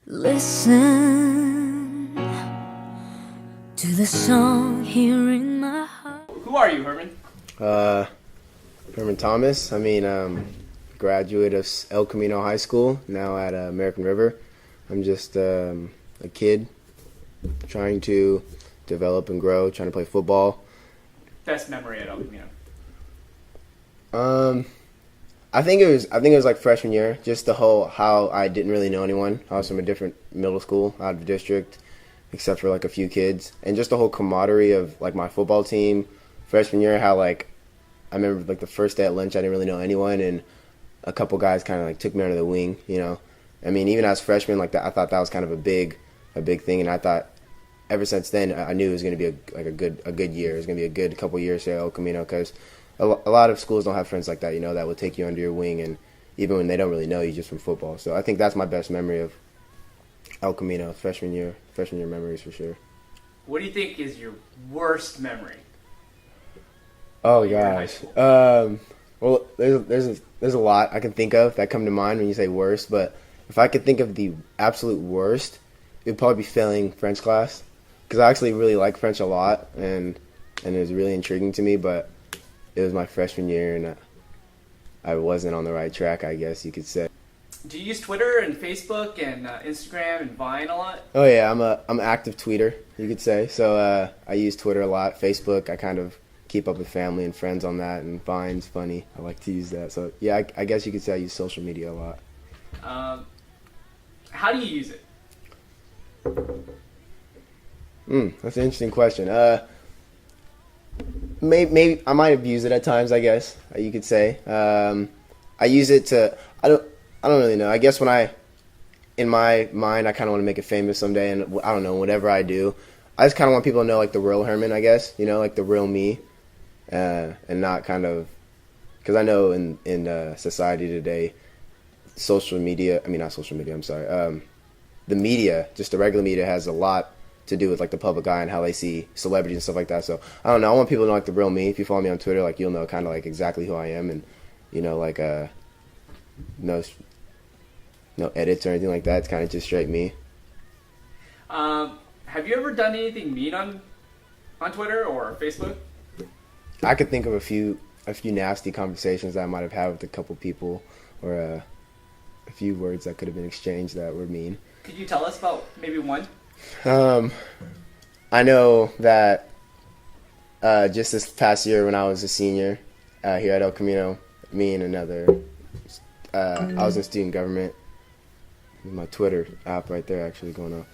Listen to the song here in my heart. Who are you, Herman? Herman Thomas. Graduate of El Camino High School, now at American River. I'm just a kid trying to develop and grow, trying to play football. Best memory at El Camino? I think it was like freshman year, just the whole how I didn't really know anyone. I was from a different middle school out of the district, except for like a few kids, and just the whole camaraderie of like my football team. Freshman year, how like I remember like the first day at lunch, I didn't really know anyone, and a couple guys kind of like took me under the wing. I mean, even as freshmen, like that, I thought that was kind of a big thing, and I thought ever since then I knew it was going to be a good year. It was going to be a good couple years here at El Camino because a lot of schools don't have friends like that, that will take you under your wing, and even when they don't really know you just from football. So I think that's my best memory of El Camino, freshman year memories for sure. What do you think is your worst memory? Oh gosh. Well, there's a lot I can think of that come to mind when you say worst, but if I could think of the absolute worst, it would probably be failing French class, because I actually really like French a lot, and it was really intriguing to me, but it was my freshman year, and I wasn't on the right track, I guess you could say. Do you use Twitter and Facebook and Instagram and Vine a lot? Oh yeah, I'm an active tweeter, you could say. So I use Twitter a lot. Facebook, I kind of keep up with family and friends on that, and Vine's funny. I like to use that. So yeah, I guess you could say I use social media a lot. How do you use it? That's an interesting question. Maybe I might have used it at times, I guess you could say. I use it to I don't really know. I guess in my mind, I kind of want to make it famous someday, and I don't know, whatever I do, I just kind of want people to know like the real Herman, I guess, like the real me, and not kind of, because I know in society today, the media, just the regular media, has a lot to do with like the public eye and how they see celebrities and stuff like that. So I don't know. I want people to know like the real me. If you follow me on Twitter, like you'll know kind of like exactly who I am, and like no edits or anything like that. It's kind of just straight me. Have you ever done anything mean on Twitter or Facebook? I could think of a few nasty conversations that I might have had with a couple people, or a few words that could have been exchanged that were mean. Could you tell us about maybe one? I know that just this past year when I was a senior here at El Camino, me and another, I was in student government. My Twitter app right there actually going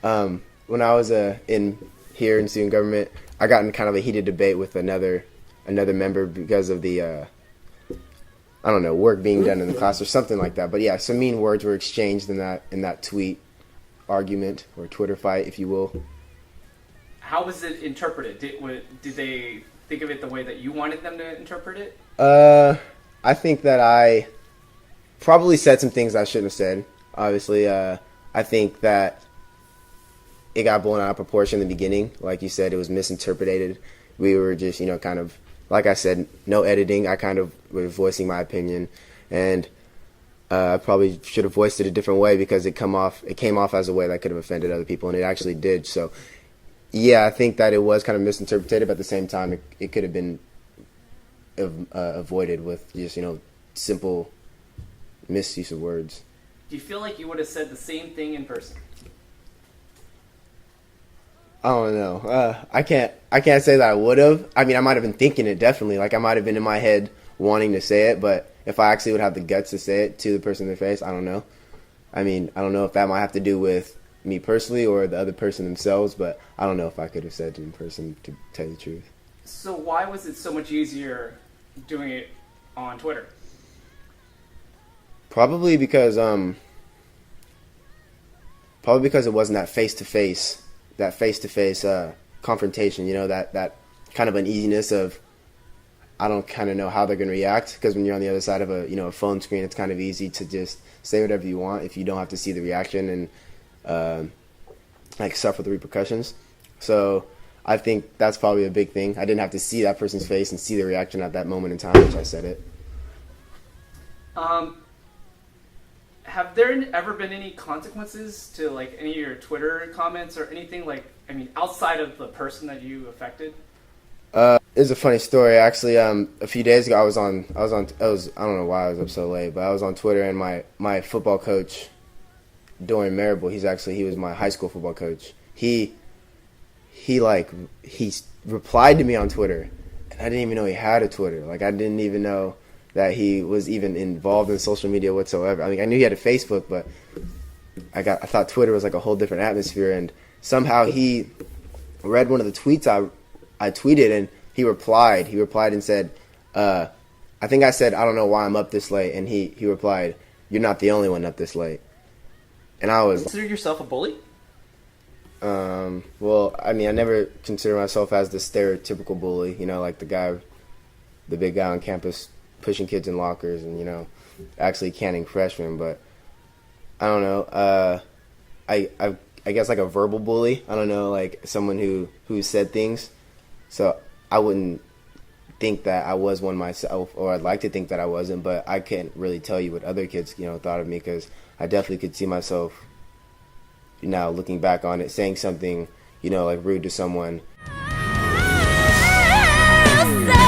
on. When I was in student government, I got in kind of a heated debate with another member because of the I don't know, work being done in the class or something like that. But yeah, some mean words were exchanged in that tweet argument, or Twitter fight, if you will. How was it interpreted? Did they think of it the way that you wanted them to interpret it? I think that I probably said some things I shouldn't have said. Obviously, I think that it got blown out of proportion in the beginning. Like you said, it was misinterpreted. We were just, kind of, like I said, no editing. I kind of was voicing my opinion, and I probably should have voiced it a different way, because it came off as a way that could have offended other people, and it actually did. So, yeah, I think that it was kind of misinterpreted, but at the same time, it could have been avoided with just, simple misuse of words. Do you feel like you would have said the same thing in person? I don't know. I can't say that I would have. I mean, I might have been thinking it, definitely. Like, I might have been in my head wanting to say it, but if I actually would have the guts to say it to the person in their face, I don't know. I mean, I don't know if that might have to do with me personally or the other person themselves, but I don't know if I could have said it in person, to tell you the truth. So why was it so much easier doing it on Twitter? Probably because it wasn't that face-to-face confrontation, that kind of uneasiness of, I don't kind of know how they're going to react, because when you're on the other side of a phone screen, it's kind of easy to just say whatever you want if you don't have to see the reaction and suffer the repercussions. So I think that's probably a big thing. I didn't have to see that person's face and see the reaction at that moment in time, which I said it. have there ever been any consequences to like any of your Twitter comments or anything like? I mean, outside of the person that you affected. It's a funny story actually. A few days ago, I don't know why I was up so late, but I was on Twitter, and my football coach, Dorian Marable, he was my high school football coach. He replied to me on Twitter, and I didn't even know he had a Twitter. Like, I didn't even know that he was even involved in social media whatsoever. I mean, I knew he had a Facebook, but I thought Twitter was like a whole different atmosphere. And somehow he read one of the tweets I tweeted, and he replied. He replied and said, I think I said, I don't know why I'm up this late. And he replied, you're not the only one up this late. And I was... Consider yourself a bully? Well, I mean, I never consider myself as the stereotypical bully, you know, like the big guy on campus pushing kids in lockers and, you know, actually canning freshmen. But I don't know. I guess like a verbal bully. I don't know, like someone who said things. So I wouldn't think that I was one myself, or I'd like to think that I wasn't, but I can't really tell you what other kids, you know, thought of me, because I definitely could see myself now looking back on it saying something, you know, like rude to someone. So